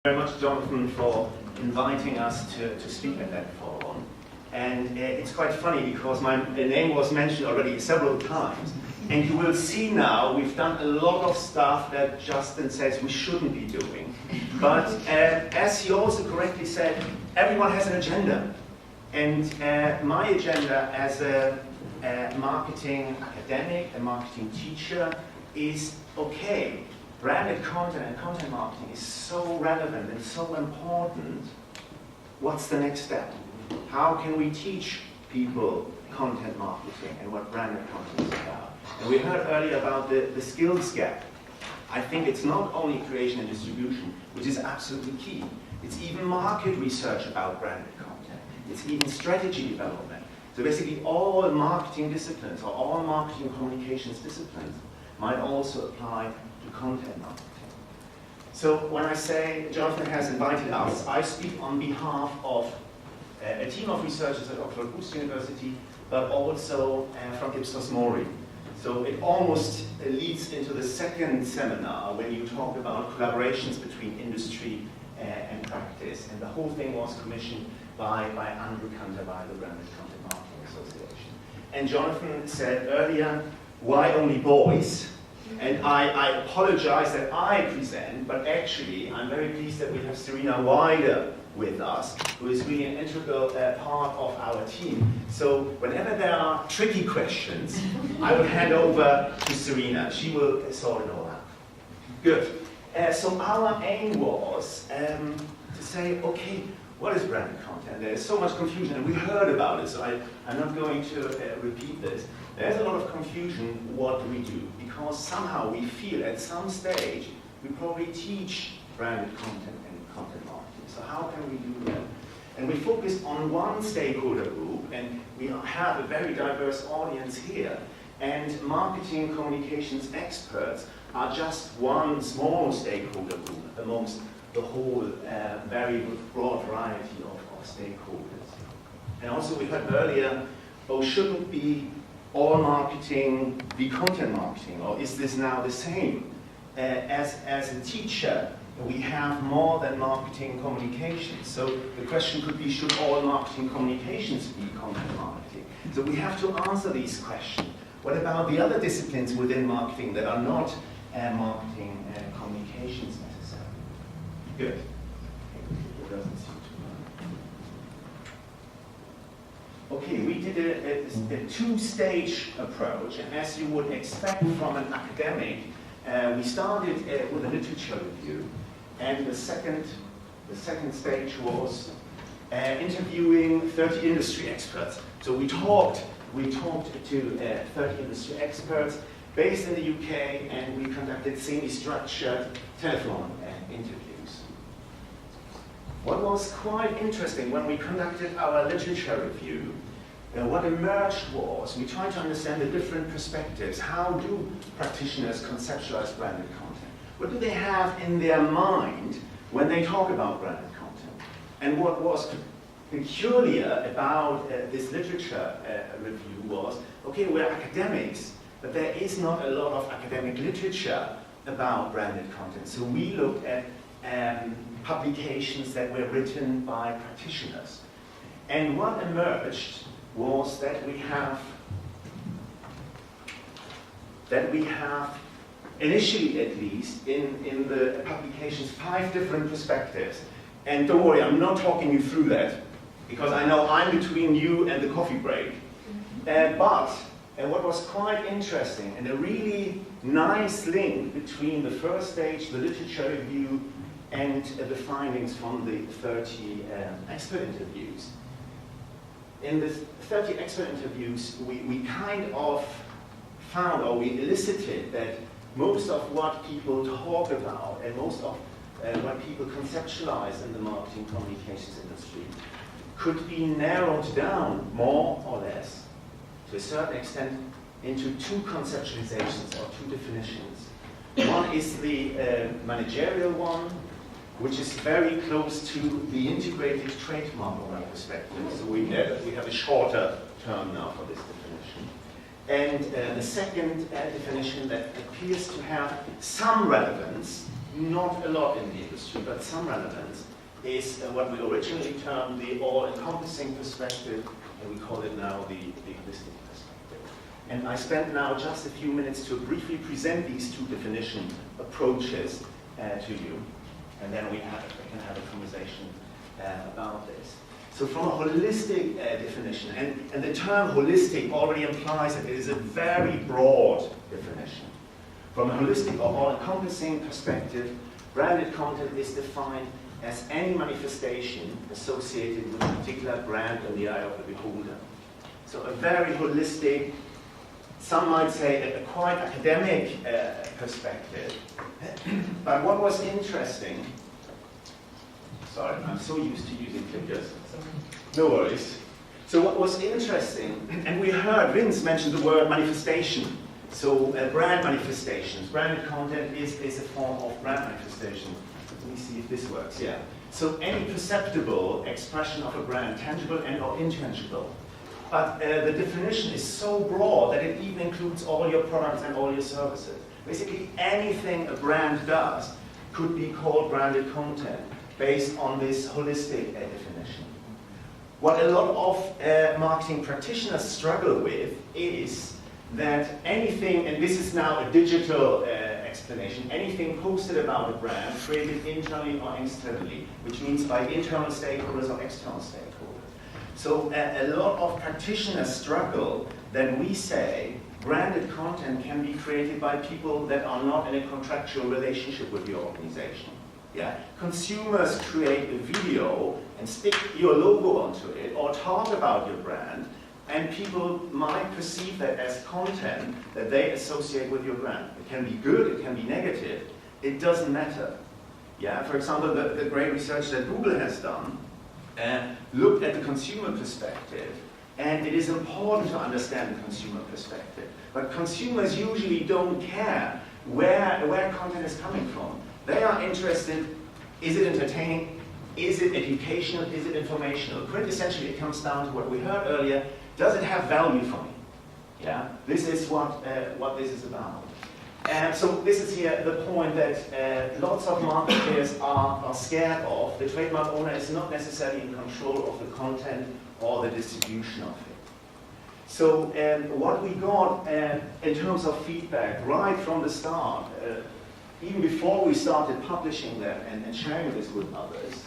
Very much, Jonathan, for inviting us to speak at that forum. And it's quite funny because my name was mentioned already several times. And you will see now we've done a lot of stuff that Justin says we shouldn't be doing. But as he also correctly said, everyone has an agenda. And my agenda as a marketing academic, a marketing teacher, is okay. Branded content and content marketing is so relevant and so important. What's the next step? How can we teach people content marketing and what branded content is about? And we heard earlier about the skills gap. I think it's not only creation and distribution, which is absolutely key. It's even market research about branded content. It's even strategy development. So basically all marketing disciplines or all marketing communications disciplines might also apply to content marketing. So when I say Jonathan has invited us, I speak on behalf of a team of researchers at Oxford University, but also from Ipsos Mori. So it almost leads into the second seminar when you talk about collaborations between industry and practice. And the whole thing was commissioned by Andrew Kanter, by the Branded Content Marketing Association. And Jonathan said earlier, why only boys? And I apologize that I present, but actually I'm very pleased that we have Serena Wider with us, who is really an integral part of our team. So whenever there are tricky questions, I will hand over to Serena. She will sort it all out. Good. So our aim was to say, okay, what is branded content? There is so much confusion, and we heard about it, so I'm not going to repeat this. There's a lot of confusion what we do, because somehow we feel at some stage we probably teach branded content and content marketing. So how can we do that? And we focus on one stakeholder group, and we have a very diverse audience here. And marketing communications experts are just one small stakeholder group amongst the whole very broad variety of stakeholders. And also we heard earlier, oh, shouldn't be all marketing be content marketing, or is this now the same? As a teacher, we have more than marketing communications. So the question could be, should all marketing communications be content marketing? So we have to answer these questions. What about the other disciplines within marketing that are not marketing communications necessarily? Good. It doesn't seem to work. Okay, we did a two-stage approach, and as you would expect from an academic, we started with a literature review, and the second stage was interviewing 30 industry experts. So we talked to 30 industry experts based in the UK, and we conducted semi-structured telephone interviews. What was quite interesting when we conducted our literature review, what emerged was we tried to understand the different perspectives. How do practitioners conceptualize branded content? What do they have in their mind when they talk about branded content? And what was peculiar about this literature review was, okay, we're academics, but there is not a lot of academic literature about branded content. So we looked at publications that were written by practitioners. And what emerged was that we have initially at least in the publications 5 different perspectives. And don't worry, I'm not talking you through that because I know I'm between you and the coffee break. But what was quite interesting and a really nice link between the first stage, the literature review, and the findings from the 30 expert interviews. In the 30 expert interviews, we kind of found, or we elicited, that most of what people talk about and most of what people conceptualize in the marketing communications industry could be narrowed down more or less to a certain extent into 2 conceptualizations or 2 definitions. One is the managerial one, which is very close to the integrated trademark perspective. So we have a shorter term now for this definition. And the second definition that appears to have some relevance not a lot in the industry, but some relevance, is what we originally termed the all-encompassing perspective, and we call it now the holistic perspective. And I spent now just a few minutes to briefly present these two definition approaches to you, and then we can have a conversation about this. So from a holistic definition, and the term holistic already implies that it is a very broad definition. From a holistic or all-encompassing perspective, branded content is defined as any manifestation associated with a particular brand in the eye of the beholder. So a very holistic, some might say a quite academic perspective. But what was interesting, sorry, I'm so used to using clickers. No worries. So what was interesting, and we heard Vince mention the word manifestation. So brand manifestations, branded content is a form of brand manifestation. Let me see if this works, yeah. So any perceptible expression of a brand, tangible and or intangible. But the definition is so broad that it even includes all your products and all your services. Basically anything a brand does could be called branded content based on this holistic definition. What a lot of marketing practitioners struggle with is that anything, and this is now a digital explanation, anything posted about a brand created internally or externally, which means by internal stakeholders or external stakeholders. So a lot of practitioners struggle that we say branded content can be created by people that are not in a contractual relationship with your organization. Yeah? Consumers create a video and stick your logo onto it or talk about your brand, and people might perceive that as content that they associate with your brand. It can be good, it can be negative, it doesn't matter. Yeah? For example, the great research that Google has done looked at the consumer perspective, and it is important to understand the consumer perspective. But consumers usually don't care where content is coming from. They are interested, is it entertaining, is it educational, is it informational? Quintessentially, it comes down to what we heard earlier, does it have value for me? Yeah, this is what this is about. And so this is here the point that lots of marketers are scared of. The trademark owner is not necessarily in control of the content or the distribution of it. So what we got in terms of feedback right from the start, even before we started publishing them and sharing this with others,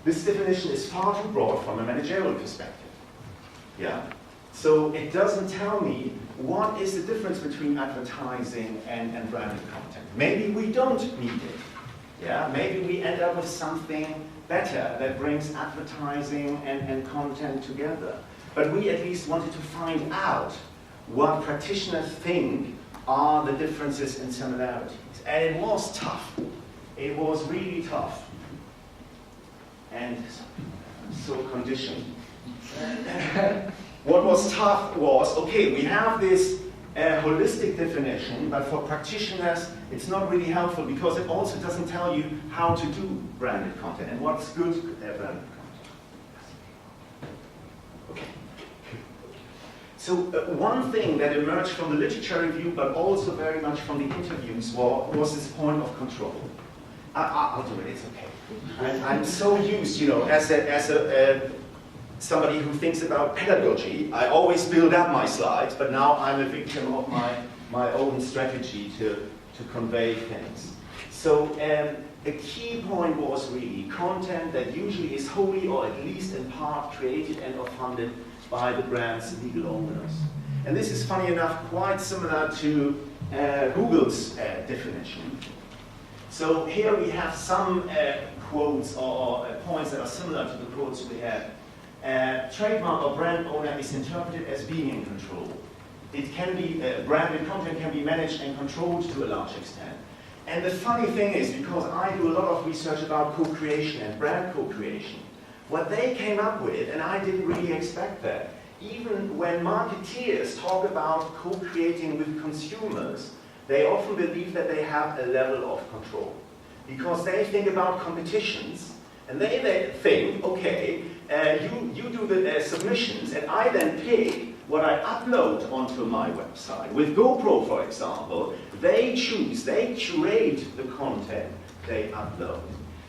this definition is far too broad from a managerial perspective. Yeah? So it doesn't tell me what is the difference between advertising and branded content. Maybe we don't need it. Yeah? Maybe we end up with something better that brings advertising and content together. But we at least wanted to find out what practitioners think are the differences and similarities. And it was tough. It was really tough. And I'm so conditioned. What was tough was, okay, we have this holistic definition, but for practitioners, it's not really helpful because it also doesn't tell you how to do branded content and what's good branded content. Okay. So one thing that emerged from the literature review, but also very much from the interviews, was this point of control. I'll do it, it's okay. I'm so used, as somebody who thinks about pedagogy, I always build up my slides, but now I'm a victim of my own strategy to convey things. So a key point was really content that usually is wholly or at least in part created and or funded by the brand's legal owners. And this is, funny enough, quite similar to Google's definition. So here we have some quotes or points that are similar to the quotes we had. Trademark or brand owner is interpreted as being in control. It can be, branded content can be managed and controlled to a large extent. And the funny thing is, because I do a lot of research about co-creation and brand co-creation, what they came up with, and I didn't really expect that, even when marketeers talk about co-creating with consumers, they often believe that they have a level of control. Because they think about competitions, and they think, okay, you do the submissions, and I then pick what I upload onto my website. With GoPro, for example, they choose, they curate the content they upload.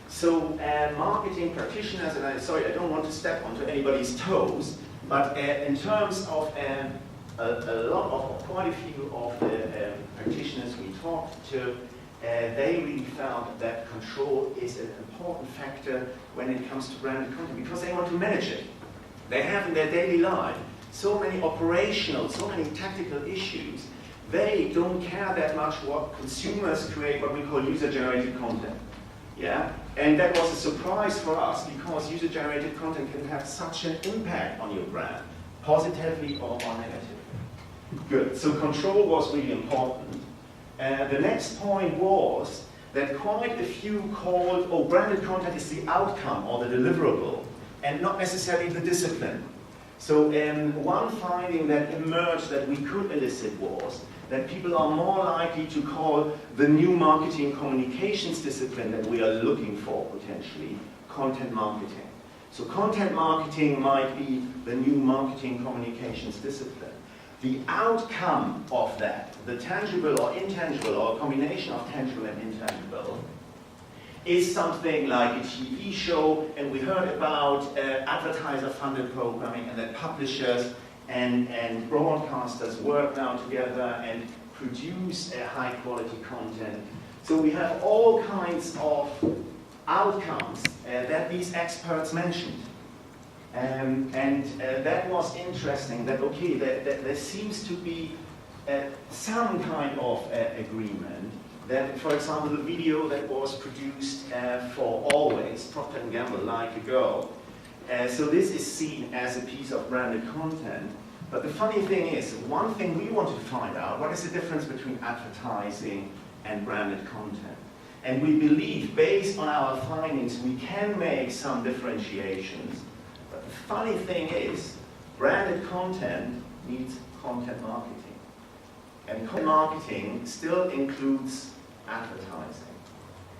So marketing practitioners, and sorry, I don't want to step onto anybody's toes, but in terms of quite a few of the practitioners we talked to, they really felt that control is an important factor when it comes to branded content, because they want to manage it. They have in their daily life so many operational, so many tactical issues. They don't care that much what consumers create, what we call user-generated content. Yeah? And that was a surprise for us, because user-generated content can have such an impact on your brand, positively or negatively. Good. So control was really important. The next point was that quite a few called, oh, branded content is the outcome or the deliverable, and not necessarily the discipline. So one finding that emerged that we could elicit was that people are more likely to call the new marketing communications discipline that we are looking for potentially content marketing. So content marketing might be the new marketing communications discipline. The outcome of that, the tangible or intangible, or a combination of tangible and intangible, is something like a TV show, and we heard about advertiser-funded programming, and that publishers and broadcasters work now together and produce high-quality content. So we have all kinds of outcomes that these experts mentioned. That was interesting, that okay, there seems to be some kind of agreement that, for example, the video that was produced for Always, Procter & Gamble, like a girl, so this is seen as a piece of branded content. But the funny thing is, one thing we wanted to find out, what is the difference between advertising and branded content? And we believe, based on our findings, we can make some differentiations. But the funny thing is, branded content needs content marketing. And content marketing still includes advertising.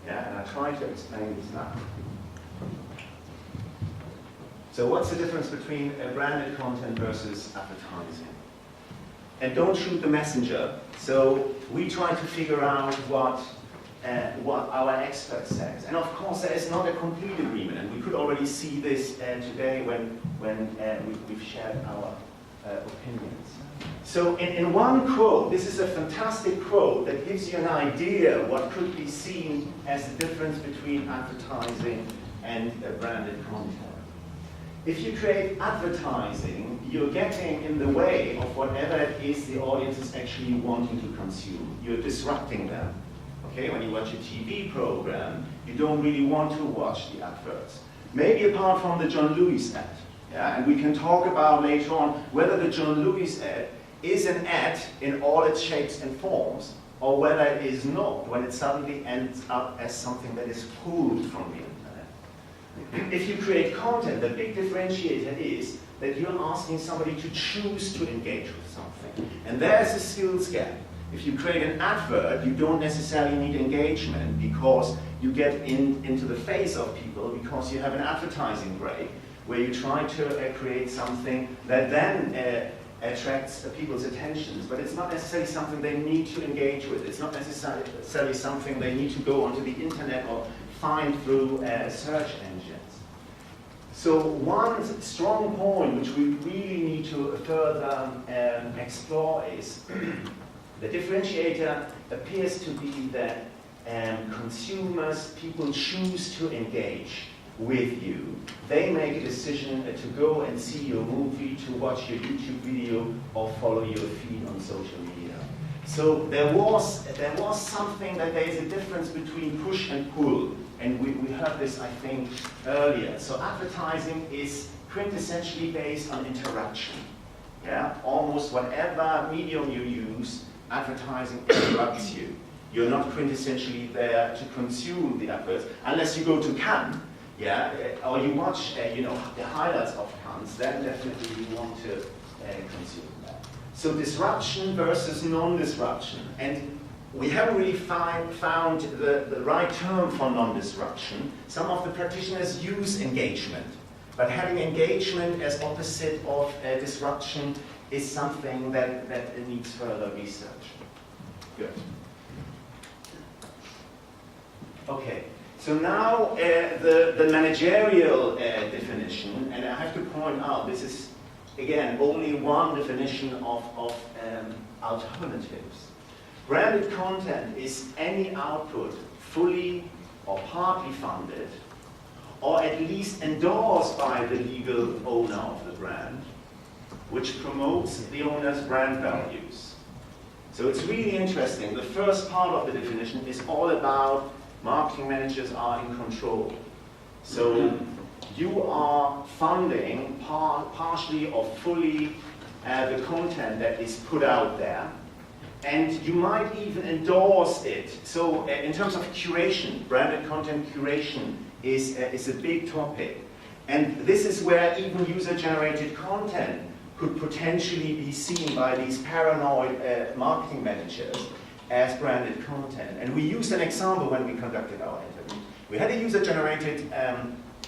Yeah, and I try to explain this now. So what's the difference between branded content versus advertising? And don't shoot the messenger. So we try to figure out what our expert says. And of course, there is not a complete agreement, and we could already see this today when we've shared our opinions. So in one quote, this is a fantastic quote that gives you an idea what could be seen as the difference between advertising and branded content. If you create advertising, you're getting in the way of whatever it is the audience is actually wanting to consume. You're disrupting them. Okay, when you watch a TV program, you don't really want to watch the adverts. Maybe apart from the John Lewis ad. Yeah, and we can talk about later on whether the John Lewis ad is an ad in all its shapes and forms, or whether it is not, when it suddenly ends up as something that is pulled from the internet. If you create content, the big differentiator is that you're asking somebody to choose to engage with something. And there's a skills gap. If you create an advert, you don't necessarily need engagement because you get into the face of people because you have an advertising break where you try to create something that then attracts people's attentions, but it's not necessarily something they need to engage with. It's not necessarily something they need to go onto the internet or find through search engines. So one strong point which we really need to further explore is the differentiator appears to be that consumers, people choose to engage with you. They make a decision to go and see your movie, to watch your YouTube video, or follow your feed on social media. So there was something that there is a difference between push and pull. And we heard this, I think, earlier. So advertising is quintessentially based on interaction. Yeah? Almost whatever medium you use, advertising interrupts you. You're not quintessentially there to consume the adverts, unless you go to Cannes, yeah, or you watch, the highlights of Cannes. Then definitely you want to consume that. So disruption versus non-disruption, and we haven't really found the right term for non-disruption. Some of the practitioners use engagement, but having engagement as opposite of disruption is something that needs further research. Good. Okay, so now the managerial definition, and I have to point out, this is, again, only one definition of alternatives. Branded content is any output fully or partly funded, or at least endorsed by the legal owner of the brand, which promotes the owner's brand values. So it's really interesting. The first part of the definition is all about marketing managers are in control. So you are funding partially or fully the content that is put out there, and you might even endorse it. So in terms of curation, branded content curation is a big topic. And this is where even user-generated content could potentially be seen by these paranoid marketing managers as branded content. And we used an example when we conducted our interview. We had a user-generated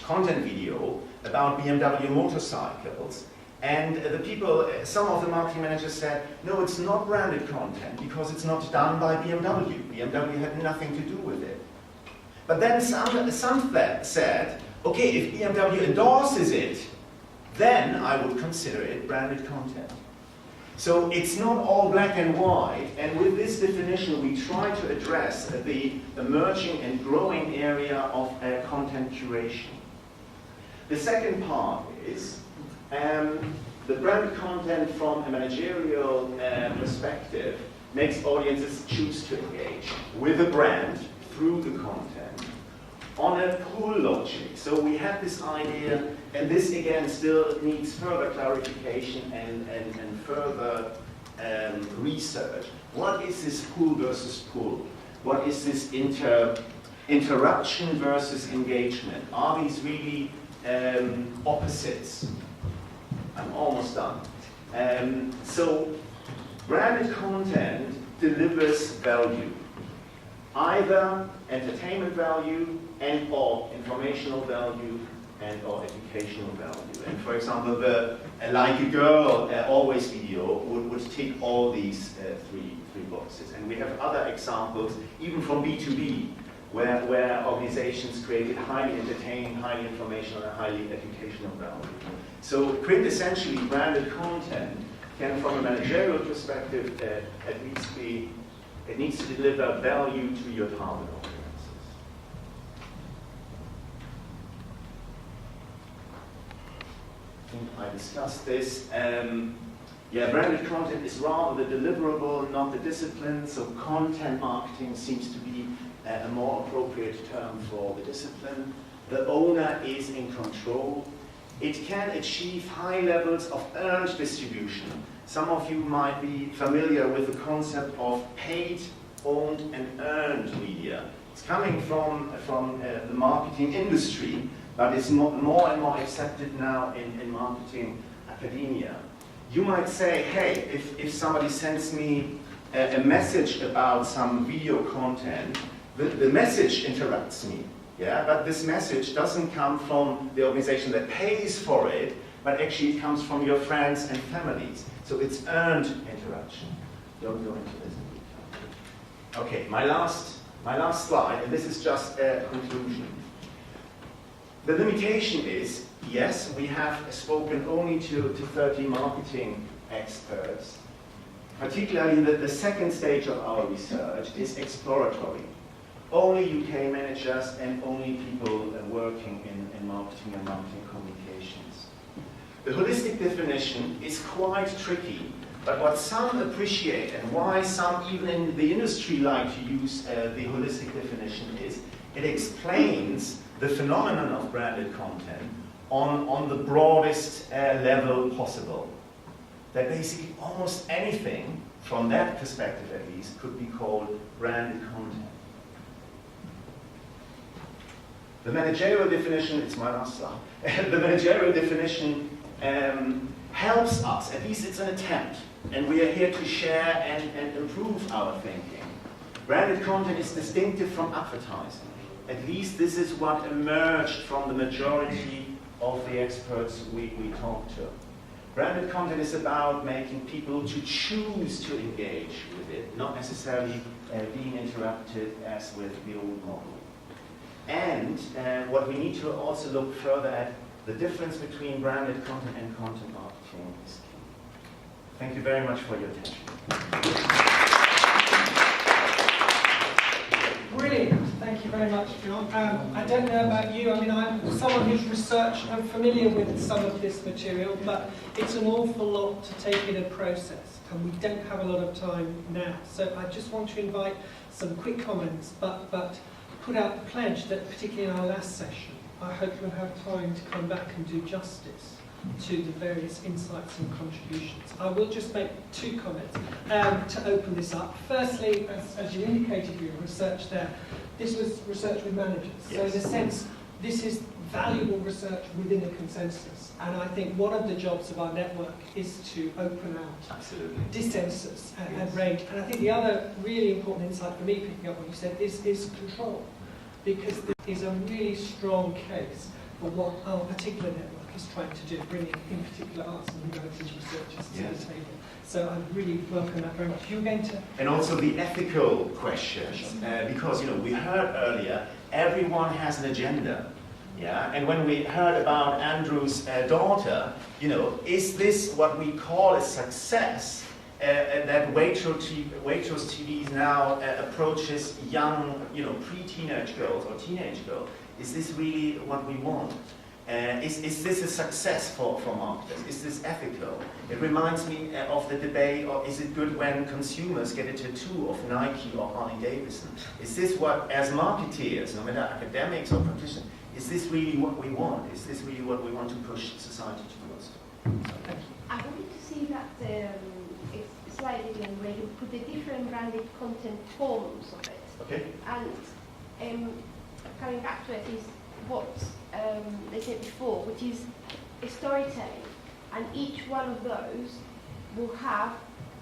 content video about BMW motorcycles, and the people, some of the marketing managers said, no, it's not branded content because it's not done by BMW. BMW had nothing to do with it. But then some said, okay, if BMW endorses it, then I would consider it branded content. So it's not all black and white, and with this definition we try to address the emerging and growing area of content curation. The second part is the branded content from a managerial perspective makes audiences choose to engage with a brand through the content on a pull logic. So we have this idea, and this again still needs further clarification and further research. What is this pull versus pull? What is this interruption versus engagement? Are these really opposites? I'm almost done. So branded content delivers value, either entertainment value and or informational value and or educational value. And for example, the Like a Girl Always video would tick all these three boxes. And we have other examples, even from B2B, where organizations created highly entertaining, highly informational, and highly educational value. So quintessentially branded content can, from a managerial perspective, at least be, it needs to deliver value to your target audiences. I think I discussed this. Branded content is rather the deliverable, not the discipline, so content marketing seems to be a more appropriate term for the discipline. The owner is in control. It can achieve high levels of earned distribution. Some of you might be familiar with the concept of paid, owned, and earned media. It's coming from the marketing industry, but it's more and more accepted now in marketing academia. You might say, hey, if somebody sends me a message about some video content, the message interrupts me. Yeah, but this message doesn't come from the organization that pays for it, but actually it comes from your friends and families. So it's earned interaction. Don't go into this in detail. Okay, my last slide, and this is just a conclusion. The limitation is, yes, we have spoken only to 30 marketing experts. Particularly the second stage of our research is exploratory. Only UK managers and only people working in marketing and marketing communications. The holistic definition is quite tricky, but what some appreciate and why some even in the industry like to use the holistic definition is it explains the phenomenon of branded content on the broadest level possible. That basically almost anything, from that perspective at least, could be called branded content. The managerial definition, it's my last slide, the managerial definition helps us, at least it's an attempt, and we are here to share and improve our thinking. Branded content is distinctive from advertising. At least this is what emerged from the majority of the experts we talked to. Branded content is about making people to choose to engage with it, not necessarily being interrupted as with the old model. And what we need to also look further at, the difference between branded content and content marketing is key. Thank you very much for your attention. Brilliant. Thank you very much, Bjoern. I don't know about you. I mean, I'm someone who's researched. I'm familiar with some of this material, but it's an awful lot to take in a process, and we don't have a lot of time now. So I just want to invite some quick comments, but put out the pledge that, particularly in our last session, I hope you'll have time to come back and do justice to the various insights and contributions. I will just make two comments to open this up. Firstly, as you indicated in your research there, this was research with managers. Yes. So in a sense, this is valuable research within a consensus. And I think one of the jobs of our network is to open out dissensus and range. And I think the other really important insight for me, picking up what you said, is control. Because there is a really strong case for what our particular network is trying to do, bringing in particular arts and humanities researchers to the table. So I really welcome that very much. You were going to... And also the ethical questions, because we heard earlier, everyone has an agenda. Yeah, and when we heard about Andrew's daughter, is this what we call a success? That Waitrose TV now approaches young, pre-teenage girls or teenage girls. Is this really what we want? Is this a success for marketers? Is this ethical? It reminds me of the debate, or is it good when consumers get a tattoo of Nike or Harley-Davidson? Is this what, as marketeers, no matter academics or practitioners, is this really what we want? Is this really what we want to push society towards? Thank you. I wanted to see that slide again where you put the different branded content forms of it. Okay. And coming back to it is what they said before, which is a storytelling, and each one of those will have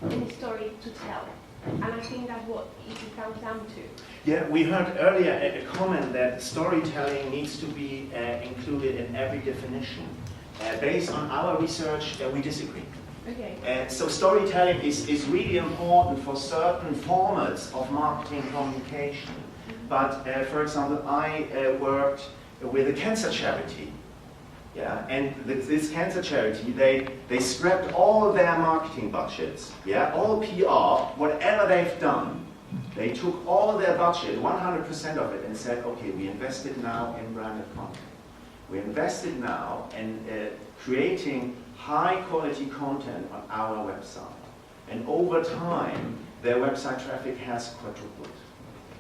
a story to tell. And I think that's what it comes down to. Yeah, we heard earlier a comment that storytelling needs to be included in every definition. Based on our research, we disagree. Okay. So storytelling is really important for certain formats of marketing communication. But for example, I worked with a cancer charity. Yeah, and this cancer charity, they scrapped all their marketing budgets, yeah, all PR, whatever they've done, they took all their budget, 100% of it, and said, okay, we invested now in branded content. We invested now in creating high quality content on our website. And over time, their website traffic has quadrupled.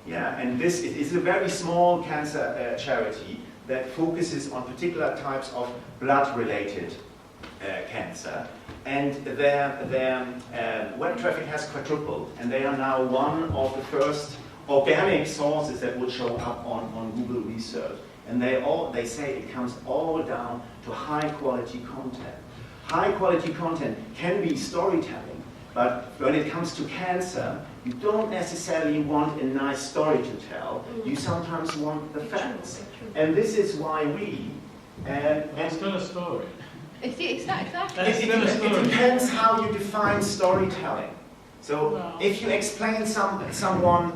Yeah, and this is a very small cancer charity that focuses on particular types of blood-related cancer. And their web traffic has quadrupled, and they are now one of the first organic sources that will show up on Google research. And they say it comes all down to high-quality content. High-quality content can be storytelling, but when it comes to cancer, you don't necessarily want a nice story to tell. You sometimes want the facts. And this is why we... It's still a story. Exactly. It depends how you define storytelling. So if you explain to someone,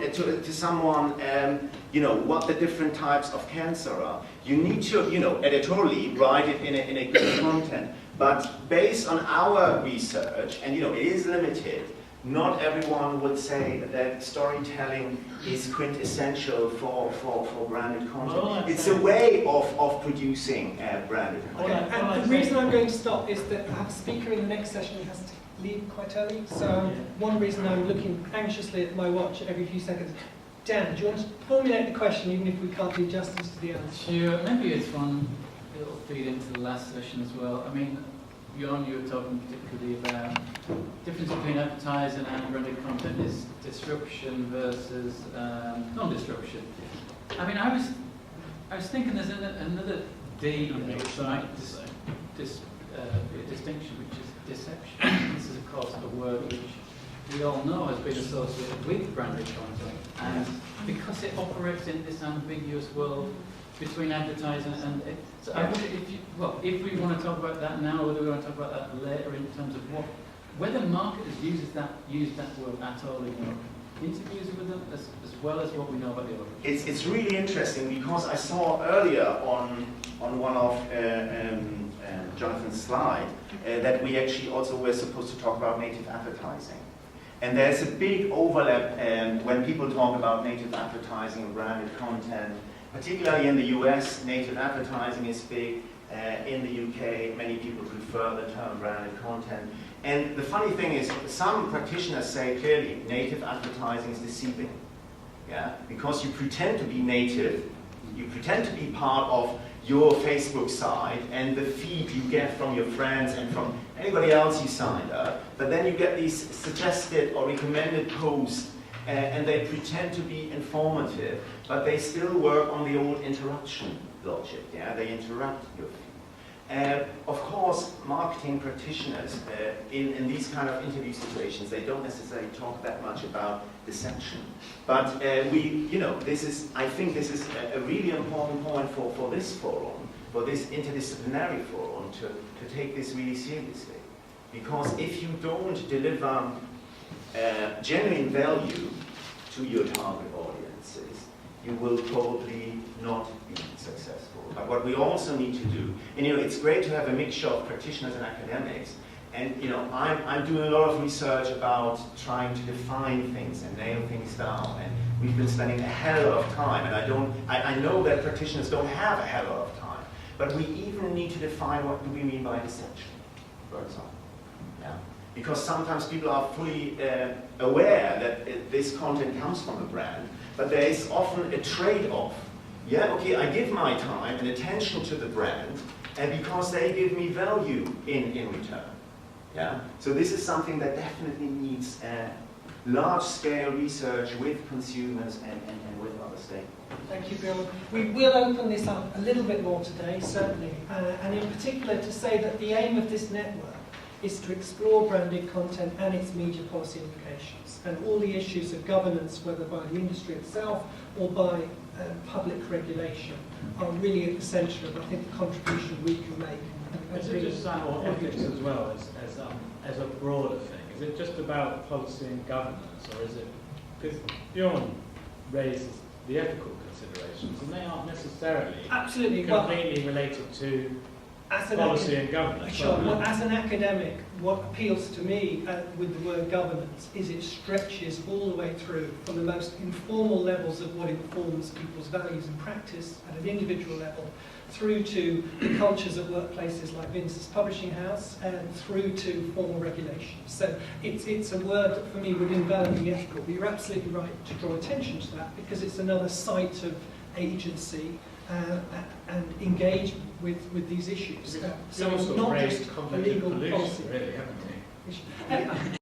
what the different types of cancer are, you need to, editorially write it in a good content. But based on our research, and it is limited, not everyone would say that storytelling is quintessential for branded content. It's a way of producing branded content. And the reason I'm going to stop is that I have a speaker in the next session who has to leave quite early. So one reason I'm looking anxiously at my watch every few seconds. Dan, do you want to formulate the question, even if we can't do justice to the answer? Sure, maybe it's one that'll feed into the last session as well. I mean, Bjoern, you were talking particularly about the difference between advertising and branded content is disruption versus non-disruption. I mean, I was thinking there's another D which might be a distinction, which is deception. This is, of course, a word which we all know has been associated with branded content, and because it operates in this ambiguous world between advertising and so I wonder if we want to talk about that now, or whether we want to talk about that later in terms of whether marketers use that word at all in interviews with them as well as what we know about the other? It's really interesting because I saw earlier on one of Jonathan's slides that we actually also were supposed to talk about native advertising. And there's a big overlap when people talk about native advertising and branded content, particularly in the US, native advertising is big. In the UK, many people prefer the term branded content. And the funny thing is, some practitioners say clearly, native advertising is deceiving. Yeah? Because you pretend to be native, you pretend to be part of your Facebook site and the feed you get from your friends and from anybody else you signed up, but then you get these suggested or recommended posts and they pretend to be informative, but they still work on the old interruption logic. Yeah? They interrupt your feed. Of course, marketing practitioners in these kind of interview situations, they don't necessarily talk that much about deception. But I think this is a really important point for this forum, for this interdisciplinary forum, to take this really seriously. Because if you don't deliver genuine value to your target audiences, you will probably not be successful. But what we also need to do, and it's great to have a mixture of practitioners and academics, and I'm doing a lot of research about trying to define things and nail things down, and we've been spending a hell of time, and I know that practitioners don't have a hell of time, but we even need to define what do we mean by deception, for example. Yeah? Because sometimes people are fully aware that this content comes from a brand, but there is often a trade-off. Yeah, okay, I give my time and attention to the brand, and because they give me value in return. Yeah? So this is something that definitely needs large-scale research with consumers and with other stakeholders. Thank you, Bjoern. We will open this up a little bit more today, certainly, and in particular to say that the aim of this network is to explore branded content and its media policy implications, and all the issues of governance, whether by the industry itself or by public regulation, are really at the centre of, I think, the contribution we can make. Is it just that, or ethics as well, as a broader thing? Is it just about policy and governance, or is it, because Bjoern raises the ethical considerations, and they aren't necessarily completely related to policy and governance. Sure. Well, as an academic, what appeals to me with the word governance is it stretches all the way through from the most informal levels of what informs people's values and practice at an individual level, through to the cultures of workplaces like Vince's Publishing House, and through to formal regulations. So it's a word that for me would envelop the ethical. But you're absolutely right to draw attention to that, because it's another site of agency and engagement with these issues. So it's not just a legal policy. Really, haven't you?